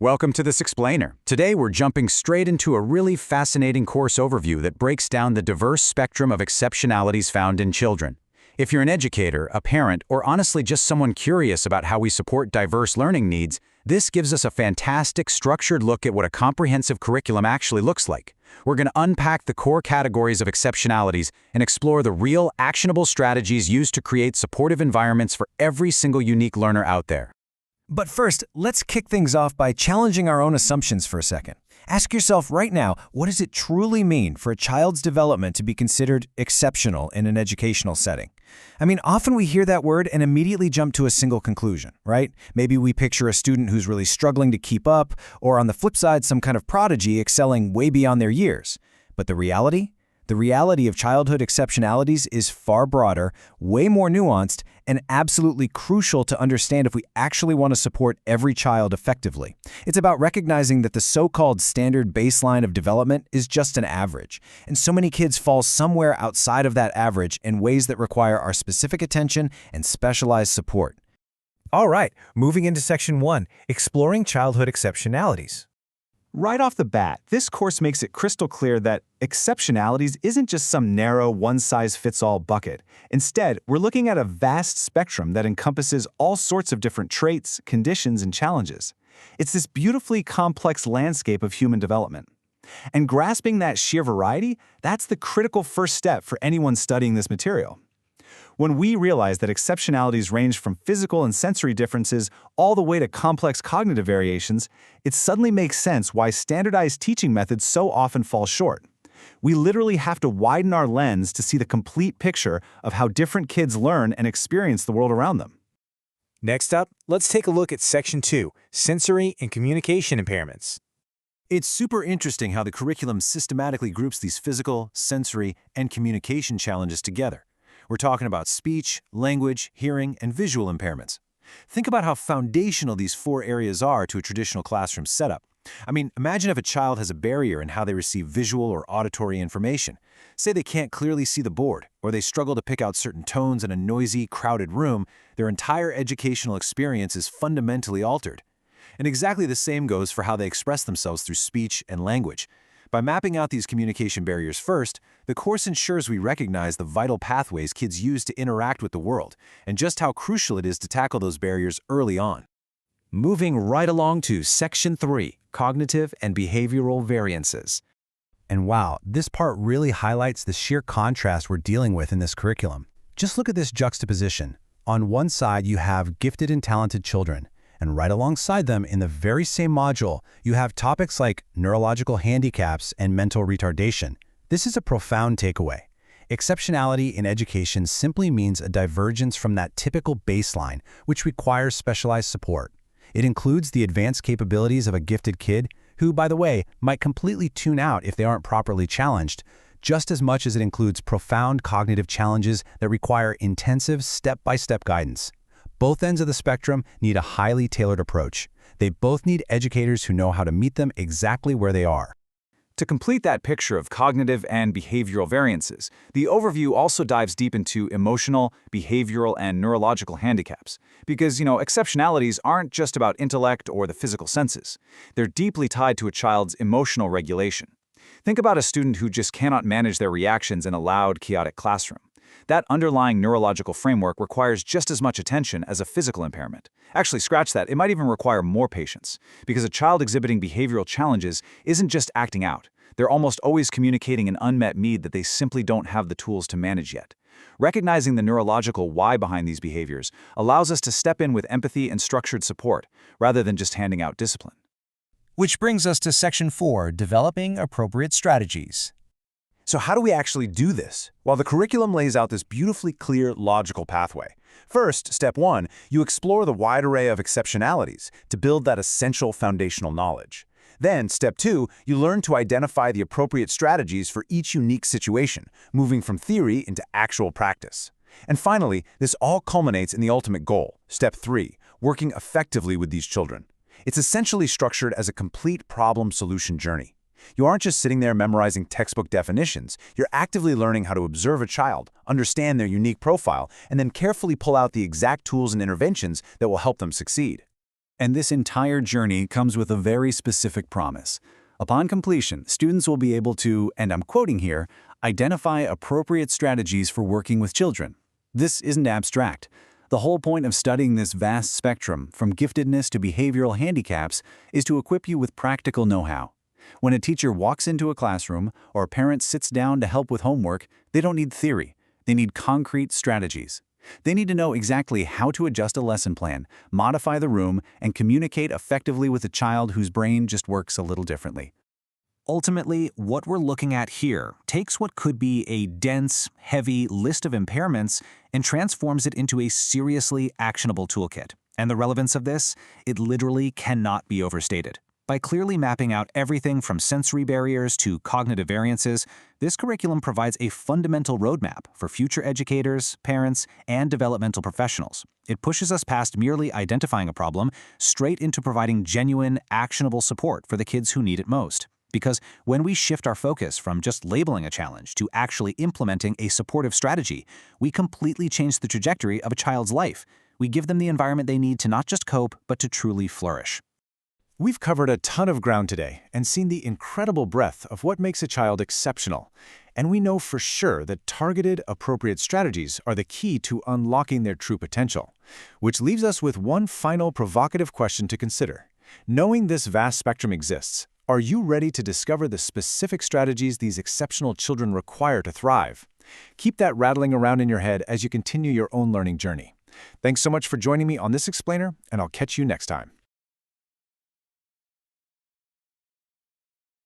Welcome to this explainer. Today we're jumping straight into a really fascinating course overview that breaks down the diverse spectrum of exceptionalities found in children. If you're an educator, a parent, or honestly just someone curious about how we support diverse learning needs, this gives us a fantastic structured look at what a comprehensive curriculum actually looks like. We're going to unpack the core categories of exceptionalities and explore the real, actionable strategies used to create supportive environments for every single unique learner out there. But first, let's kick things off by challenging our own assumptions for a second. Ask yourself right now, what does it truly mean for a child's development to be considered exceptional in an educational setting? I mean, often we hear that word and immediately jump to a single conclusion, right? Maybe we picture a student who's really struggling to keep up, or on the flip side, some kind of prodigy excelling way beyond their years. But the reality? The reality of childhood exceptionalities is far broader, way more nuanced, and absolutely crucial to understand if we actually want to support every child effectively. It's about recognizing that the so-called standard baseline of development is just an average, and so many kids fall somewhere outside of that average in ways that require our specific attention and specialized support. All right, moving into Section 1, Exploring Childhood Exceptionalities. Right off the bat, this course makes it crystal clear that exceptionalities isn't just some narrow, one-size-fits-all bucket. Instead, we're looking at a vast spectrum that encompasses all sorts of different traits, conditions, and challenges. It's this beautifully complex landscape of human development. And grasping that sheer variety, that's the critical first step for anyone studying this material. When we realize that exceptionalities range from physical and sensory differences all the way to complex cognitive variations, it suddenly makes sense why standardized teaching methods so often fall short. We literally have to widen our lens to see the complete picture of how different kids learn and experience the world around them. Next up, let's take a look at Section 2, Sensory and Communication Impairments. It's super interesting how the curriculum systematically groups these physical, sensory, and communication challenges together. We're talking about speech, language, hearing, and visual impairments. Think about how foundational these four areas are to a traditional classroom setup. I mean, imagine if a child has a barrier in how they receive visual or auditory information. Say they can't clearly see the board, or they struggle to pick out certain tones in a noisy, crowded room, their entire educational experience is fundamentally altered. And exactly the same goes for how they express themselves through speech and language. By mapping out these communication barriers first, the course ensures we recognize the vital pathways kids use to interact with the world, and just how crucial it is to tackle those barriers early on. Moving right along to Section 3, Cognitive and Behavioral Variances. And wow, this part really highlights the sheer contrast we're dealing with in this curriculum. Just look at this juxtaposition. On one side, you have gifted and talented children, and right alongside them in the very same module, you have topics like neurological handicaps and mental retardation. This is a profound takeaway. Exceptionality in education simply means a divergence from that typical baseline, which requires specialized support. It includes the advanced capabilities of a gifted kid, who, by the way, might completely tune out if they aren't properly challenged, just as much as it includes profound cognitive challenges that require intensive step-by-step guidance. Both ends of the spectrum need a highly tailored approach. They both need educators who know how to meet them exactly where they are. To complete that picture of cognitive and behavioral variances, the overview also dives deep into emotional, behavioral, and neurological handicaps. Because, exceptionalities aren't just about intellect or the physical senses. They're deeply tied to a child's emotional regulation. Think about a student who just cannot manage their reactions in a loud, chaotic classroom. That underlying neurological framework requires just as much attention as a physical impairment. Actually, scratch that, it might even require more patience, because a child exhibiting behavioral challenges isn't just acting out. They're almost always communicating an unmet need that they simply don't have the tools to manage yet. Recognizing the neurological why behind these behaviors allows us to step in with empathy and structured support, rather than just handing out discipline. Which brings us to Section 4, Developing Appropriate Strategies. So how do we actually do this? Well, the curriculum lays out this beautifully clear, logical pathway. First, step 1, you explore the wide array of exceptionalities to build that essential foundational knowledge. Then, step 2, you learn to identify the appropriate strategies for each unique situation, moving from theory into actual practice. And finally, this all culminates in the ultimate goal, step 3, working effectively with these children. It's essentially structured as a complete problem-solution journey. You aren't just sitting there memorizing textbook definitions. You're actively learning how to observe a child, understand their unique profile, and then carefully pull out the exact tools and interventions that will help them succeed. And this entire journey comes with a very specific promise. Upon completion, students will be able to, and I'm quoting here, identify appropriate strategies for working with children. This isn't abstract. The whole point of studying this vast spectrum, from giftedness to behavioral handicaps, is to equip you with practical know-how. When a teacher walks into a classroom or a parent sits down to help with homework, they don't need theory. They need concrete strategies. They need to know exactly how to adjust a lesson plan, modify the room, and communicate effectively with a child whose brain just works a little differently. Ultimately, what we're looking at here takes what could be a dense, heavy list of impairments and transforms it into a seriously actionable toolkit. And the relevance of this, it literally cannot be overstated. By clearly mapping out everything from sensory barriers to cognitive variances, this curriculum provides a fundamental roadmap for future educators, parents, and developmental professionals. It pushes us past merely identifying a problem straight into providing genuine, actionable support for the kids who need it most. Because when we shift our focus from just labeling a challenge to actually implementing a supportive strategy, we completely change the trajectory of a child's life. We give them the environment they need to not just cope, but to truly flourish. We've covered a ton of ground today and seen the incredible breadth of what makes a child exceptional. And we know for sure that targeted, appropriate strategies are the key to unlocking their true potential. Which leaves us with one final provocative question to consider. Knowing this vast spectrum exists, are you ready to discover the specific strategies these exceptional children require to thrive? Keep that rattling around in your head as you continue your own learning journey. Thanks so much for joining me on this explainer, and I'll catch you next time.